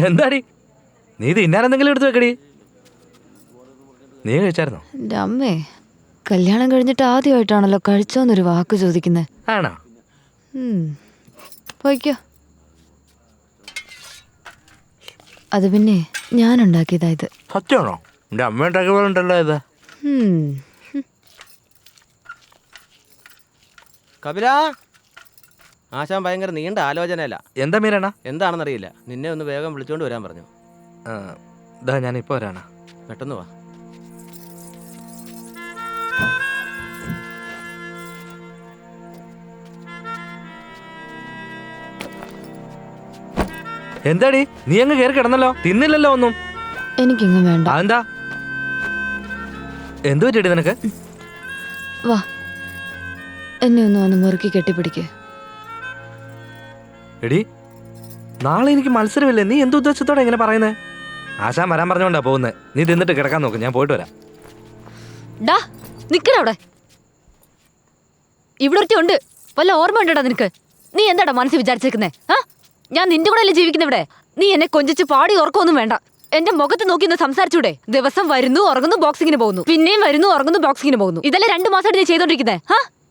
എന്താടി നീ തിന്നാനെന്തെങ്കിലും എടുത്തു വെക്കടി. നീ കഴിച്ചായിരുന്നോ? എൻ്റെ അമ്മേ, കല്യാണം കഴിഞ്ഞിട്ട് ആദ്യമായിട്ടാണല്ലോ കഴിച്ചോന്നൊരു വാക്ക് ചോദിക്കുന്നത്. ആണോ? പോയിക്കോ. അത് പിന്നെ ഞാൻ ഉണ്ടാക്കിയതാ ഇത്. സത്യമാണോ? എൻ്റെ അമ്മ ഉണ്ടാക്കിയ പോലെ ഉണ്ടല്ലോ ഇത്. കപില, ആശാൻ ഭയങ്കര നീണ്ട ആലോചനയല്ല. എന്താ മീരാണ? എന്താണെന്നറിയില്ല. നിന്നെ ഒന്ന് വേഗം വിളിച്ചോണ്ട് വരാൻ പറഞ്ഞു. ഇതാ ഞാനിപ്പോൾ വരാണ. പെട്ടെന്ന് വാ. എന്താടി നീ അങ്ങ് കയറി കിടന്നല്ലോ, തിന്നില്ലല്ലോ ഒന്നും. എനിക്കിങ്ങ് വേണ്ട. അതെന്താ? എന്തു പറ്റിയടി നിനക്ക്? വാ, എന്നെ ഒന്ന് മുറുക്കി കെട്ടിപ്പിടിക്ക്. എടി, നാളെ എനിക്ക് മത്സരമില്ലേ, നീ എന്ത് ഉദ്ദേശത്തോടെ ഇങ്ങനെ പറയുന്നേ? ആശാൻ വരാൻ പറഞ്ഞോണ്ടാ പോകുന്നത്. നീ തിന്നിട്ട് കിടക്കാൻ നോക്ക്, ഞാൻ പോയിട്ട് വരാം. നിക്കടാ അവിടെ. ഇവിടെ ഒരുത്തി ഉണ്ട്. വല്ല ഓർമ്മ ഉണ്ടടാ നിനക്ക്? നീ എന്താടാ മനസ്സിൽ വിചാരിച്ചേക്കുന്നേ? ഞാൻ നിന്റെ കൂടെ അല്ലേ ജീവിക്കുന്ന ഇവിടെ. നീ എന്നെ കൊഞ്ചിച്ച് പാടി ഉറക്കൊന്നും വേണ്ട. എന്റെ മുഖത്ത് നോക്കി ഒന്ന് സംസാരിച്ചൂടെ? ദിവസം വരുന്നു, ഉറങ്ങുന്നു, ബോക്സിങ്ങിന് പോകുന്നു, പിന്നെയും വരുന്നു, ഉറങ്ങുന്നു, ബോക്സിങ്ങിന് പോകുന്നു. ഇതല്ലേ 2 മാസമായിട്ട് നീ ചെയ്തോണ്ടിരിക്കുന്നേ?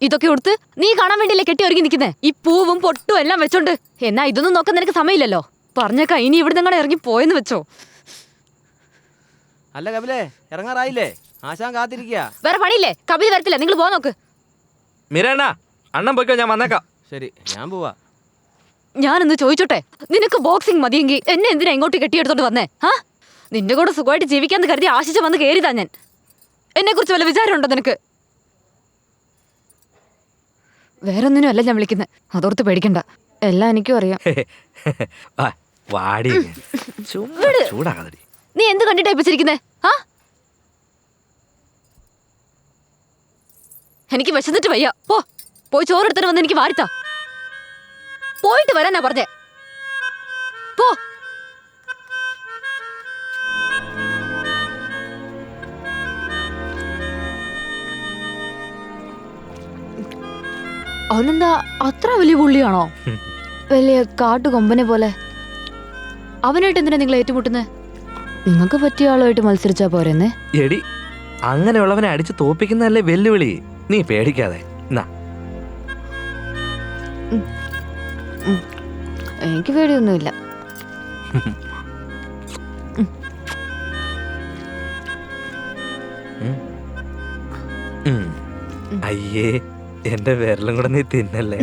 ഇതൊക്കെ കൊടുത്ത് നീ കാണാൻ വേണ്ടിയല്ലേ കെട്ടി ഒരുങ്ങി നിൽക്കുന്നേ? ഈ പൂവും പൊട്ടും എല്ലാം വെച്ചോണ്ട്. എന്നാ ഇതൊന്നും നോക്കാൻ നിനക്ക് സമയമില്ലല്ലോ. പറഞ്ഞേക്കാ, ഇനി ഇവിടെ നിങ്ങളെ ഇറങ്ങി പോയെന്ന് വെച്ചോ. അല്ല കപിലേ, ഇറങ്ങാറായില്ലേ? ആശാൻ കാത്തിരിക്കുക. വേറെ പണിയില്ലേ? കപിൽ വരത്തില്ല, നിങ്ങൾ പോവാൻ നോക്ക്. മീരാണ, അണ്ണൻ പോയിക്കോ, ഞാൻ വന്നേക്കാം. ശരി, ഞാൻ പോവാ. ഞാനൊന്ന് ചോദിച്ചോട്ടെ, നിനക്ക് ബോക്സിംഗ് മതിയെങ്കിൽ എന്നെ എന്തിനാ ഇങ്ങോട്ട് കെട്ടിയെടുത്തോണ്ട് വന്നേ? നിന്റെ കൂടെ സുഖമായിട്ട് ജീവിക്കാന്ന് കരുതി ആശിച്ച് വന്ന് കയറിയതാ ഞാൻ. എന്നെ കുറിച്ച് വല്ല വിചാരമുണ്ടോ നിനക്ക്? വേറൊന്നിനും അല്ല ഞാൻ വിളിക്കുന്നത്, അതോർത്ത് പേടിക്കണ്ട. എല്ലാം എനിക്കും അറിയാം. നീ എന്ത് കണ്ടിട്ടാ ഇപ്പിച്ചിരിക്കുന്നേ? എനിക്ക് വിശന്നിട്ട് വയ്യ. പോയി ചോറെടുത്തിട്ട് വന്ന് എനിക്ക് വാരിത്താ. പോയിട്ട് വരാനാ പറഞ്ഞേ. പോ. അവനെന്താ അത്ര വലിയ പുള്ളിയാണോ? വലിയ കാട്ടുകൊമ്പനെ പോലെ. അവനായിട്ട് എന്തിനാ നിങ്ങൾ ഏറ്റുമുട്ടുന്നേ? നിങ്ങൾക്ക് പറ്റിയ ആളുമായിട്ട് മത്സരിച്ചാ പോരെന്നേ? എടി, അങ്ങനെയുള്ളവനെ അടിച്ച് തോപ്പിക്കുന്നതല്ലേ വെല്ലുവിളി. നീ പേടിക്കാതെ. എനിക്ക് പേടിയൊന്നുമില്ല. അയ്യേ, എന്റെ വിരലും കൂടെ നീ തിന്നല്ലേ.